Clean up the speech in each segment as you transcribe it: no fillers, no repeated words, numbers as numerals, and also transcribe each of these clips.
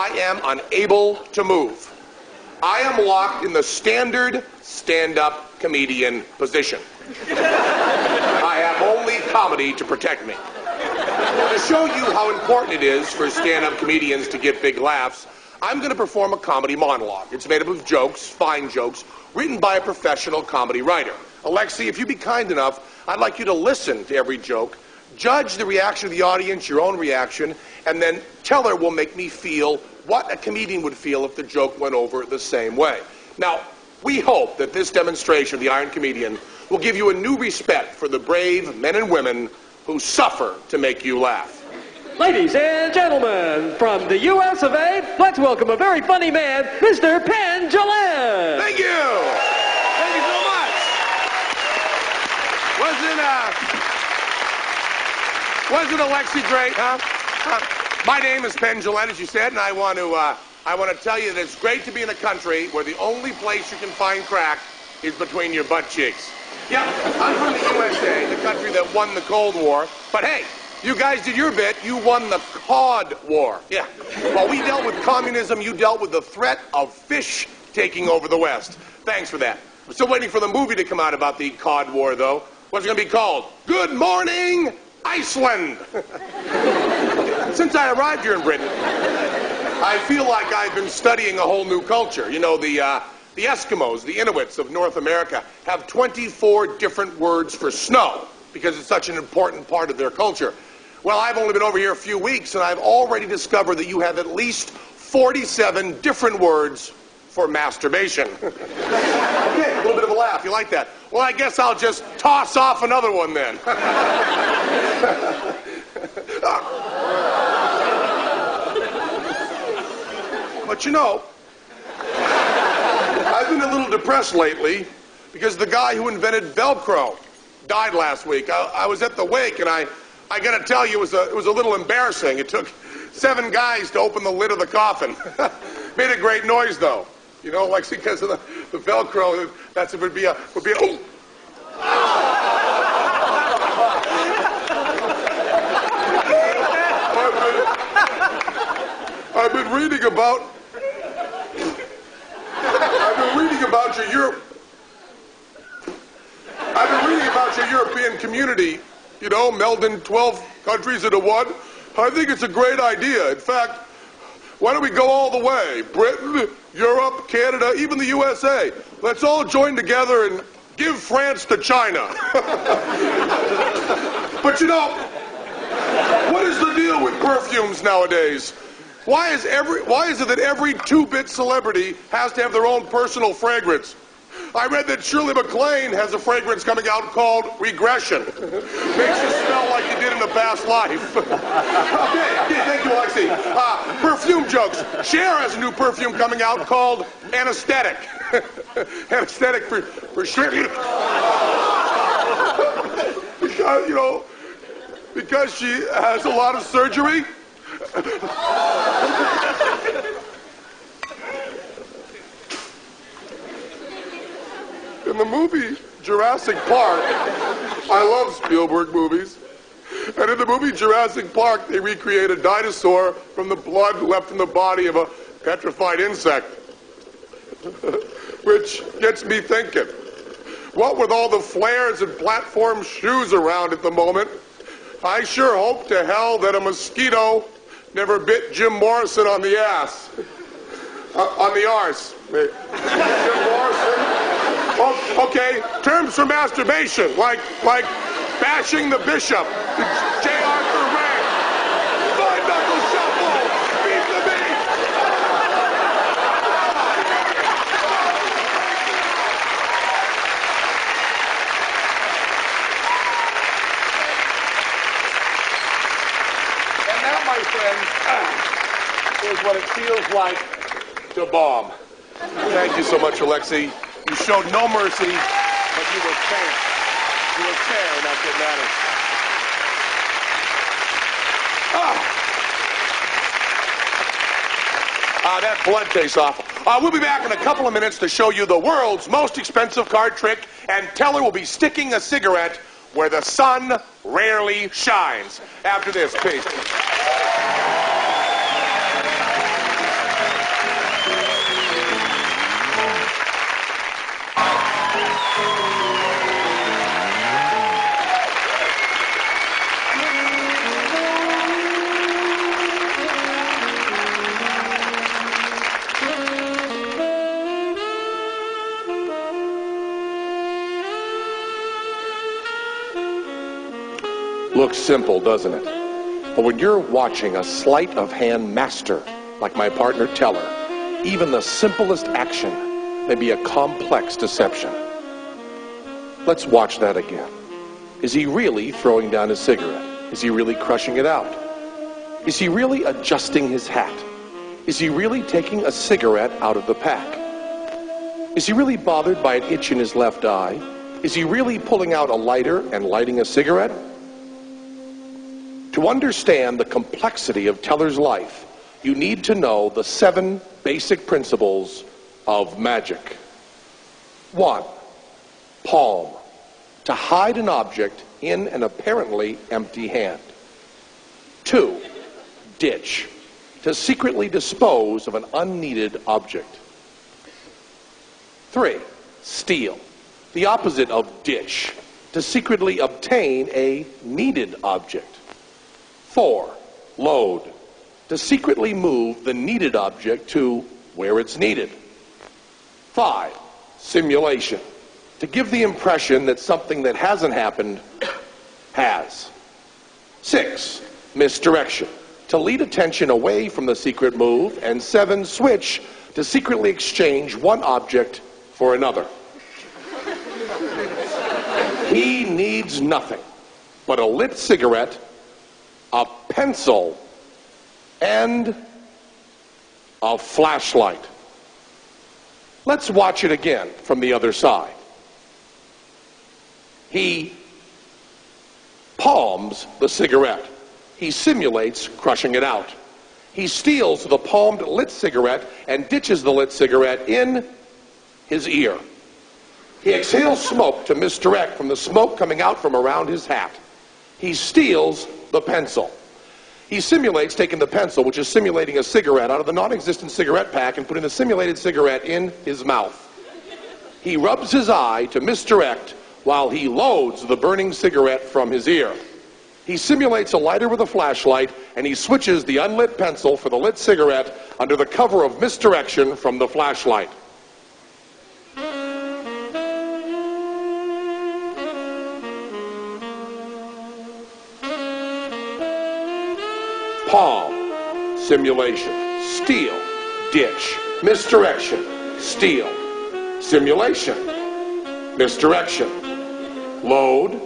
I am unable to move. I am locked in the standard stand-up comedian position. I have only comedy to protect me. To show you how important it is for stand-up comedians to get big laughs, I'm going to perform a comedy monologue. It's made up of jokes, fine jokes, written by a professional comedy writer. Alexi, if you'd be kind enough, I'd like you to listen to every joke, judge the reaction of the audience, your own reaction, and then Teller will make me feel what a comedian would feel if the joke went over the same way. Now, we hope that this demonstration of the Iron Comedian will give you a new respect for the brave men and women who suffer to make you laugh. Ladies and gentlemen, from the US of A, let's welcome a very funny man, Mr. Penn. Thank you! Thank you so much! Wasn't Alexi great, huh? My name is Penn, as you said, and I want to tell you that it's great to be in a country where the only place you can find crack is between your butt cheeks. Yeah, I'm from the USA, the country that won the Cold War, but hey, you guys did your bit. You won the Cod War. Yeah. While we dealt with communism, you dealt with the threat of fish taking over the West. Thanks for that. We're still waiting for the movie to come out about the Cod War, though. What's it going to be called? Good Morning, Iceland. Since I arrived here in Britain, I feel like I've been studying a whole new culture. You know, the Eskimos, the Inuits of North America, have 24 different words for snow because it's such an important part of their culture. Well, I've only been over here a few weeks, and I've already discovered that you have at least 47 different words for masturbation. Okay, a little bit of a laugh. You like that? Well, I guess I'll just toss off another one then. But you know, I've been a little depressed lately because the guy who invented Velcro died last week. I was at the wake, and I got to tell you, it was a little embarrassing. It took 7 guys to open the lid of the coffin. Made a great noise, though. You know, like because of the Velcro, would be oh. I've been reading about your European community, you know, melding 12 countries into one. I think it's a great idea. In fact, why don't we go all the way? Britain, Europe, Canada, even the USA. Let's all join together and give France to China. But you know, what is the deal with perfumes nowadays? Why is it that every 2-bit celebrity has to have their own personal fragrance? I read that Shirley MacLaine has a fragrance coming out called Regression. Makes you smell like you did in a past life. Okay, thank you, Alexi. Perfume jokes. Cher has a new perfume coming out called Anesthetic. Anesthetic for Shirley. Because, you know, because she has a lot of surgery. In the movie Jurassic Park, I love Spielberg movies, and in the movie Jurassic Park, they recreate a dinosaur from the blood left in the body of a petrified insect. Which gets me thinking, what with all the flares and platform shoes around at the moment, I sure hope to hell that a mosquito never bit Jim Morrison on the ass. On the arse. Jim Morrison? Oh, okay, terms for masturbation, like bashing the bishop, J. Arthur Ray, five-knuckle shuffle, beat the beat. And now, my friends, is what it feels like to bomb. Thank you so much, Alexi. You showed no mercy, but you were fair. You were fair, and that's what matters. That blood tastes awful. We'll be back in a couple of minutes to show you the world's most expensive card trick, and Teller will be sticking a cigarette where the sun rarely shines. After this, peace. Looks simple, doesn't it? But when you're watching a sleight of hand master, like my partner Teller, even the simplest action may be a complex deception. Let's watch that again. Is he really throwing down his cigarette? Is he really crushing it out? Is he really adjusting his hat? Is he really taking a cigarette out of the pack? Is he really bothered by an itch in his left eye? Is he really pulling out a lighter and lighting a cigarette? To understand the complexity of Teller's life, you need to know the 7 basic principles of magic. 1. Palm. To hide an object in an apparently empty hand. 2. Ditch. To secretly dispose of an unneeded object. 3. Steal. The opposite of ditch. To secretly obtain a needed object. 4. Load. To secretly move the needed object to where it's needed. 5. Simulation. To give the impression that something that hasn't happened has. 6. Misdirection. To lead attention away from the secret move. And 7. Switch. To secretly exchange one object for another. He needs nothing but a lit cigarette, a pencil, and a flashlight. Let's watch it again from the other side. He palms the cigarette. He simulates crushing it out. He steals the palmed lit cigarette and ditches the lit cigarette in his ear. He exhales smoke to misdirect from the smoke coming out from around his hat. He steals the pencil. He simulates taking the pencil, which is simulating a cigarette, out of the non-existent cigarette pack and putting the simulated cigarette in his mouth. He rubs his eye to misdirect while he loads the burning cigarette from his ear. He simulates a lighter with a flashlight, and he switches the unlit pencil for the lit cigarette under the cover of misdirection from the flashlight. Palm, simulation, steal, ditch, misdirection, steal, simulation, misdirection, load,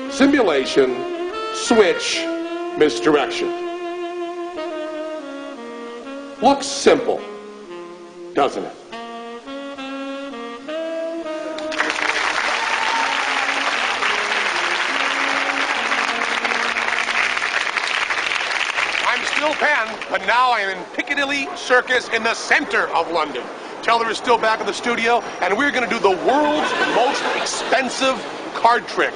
simulation, switch, misdirection. Looks simple, doesn't it? I'm still Penn, but now I am in Piccadilly Circus in the center of London. Teller is still back in the studio, and we're going to do the world's most expensive card trick.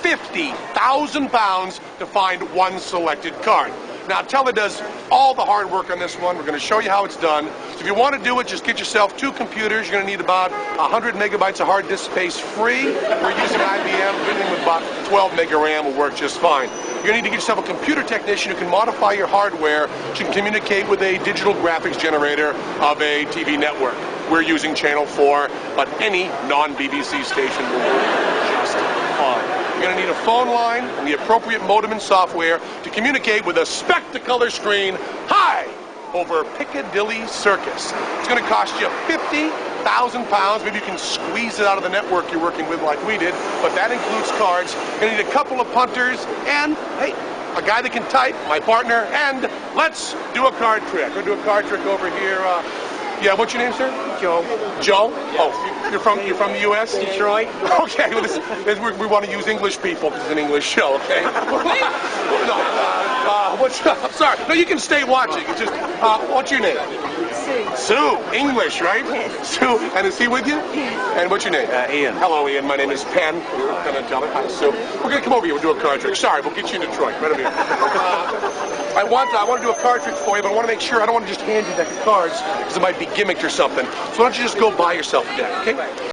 50,000 pounds to find one selected card. Now, Teller does all the hard work on this one. We're going to show you how it's done. So if you want to do it, just get yourself 2 computers. You're going to need about 100 megabytes of hard disk space free. We're using IBM. Everything with about 12 mega RAM will work just fine. You're going to need to get yourself a computer technician who can modify your hardware so you can communicate with a digital graphics generator of a TV network. We're using Channel 4, but any non-BBC station will work just fine. You're going to need a phone line and the appropriate modem and software to communicate with a Spectacolor screen high over Piccadilly Circus. It's going to cost you 50,000 pounds. Maybe you can squeeze it out of the network you're working with like we did, but that includes cards. You're going to need a couple of punters and, hey, a guy that can type, my partner, and let's do a card trick. We're going to do a card trick over here. Yeah, what's your name, sir? Joe. Joe? Oh, you're from the U.S.? Detroit. Okay, well, we want to use English people because it's an English show, okay? I'm sorry. No, you can stay watching. It's just, what's your name? Sue. Sue. English, right? Yes. Sue. And is he with you? Yes. And what's your name? Ian. Hello, Ian. My name is Penn. We're going to tell her. Hi, Sue. We're going to come over here. We'll do a card trick. Sorry, we'll get you in Detroit. Right over here. I want to do a card trick for you, but I want to make sure I don't want to just hand you the cards because it might be gimmicked or something. So why don't you just go buy yourself a deck, okay?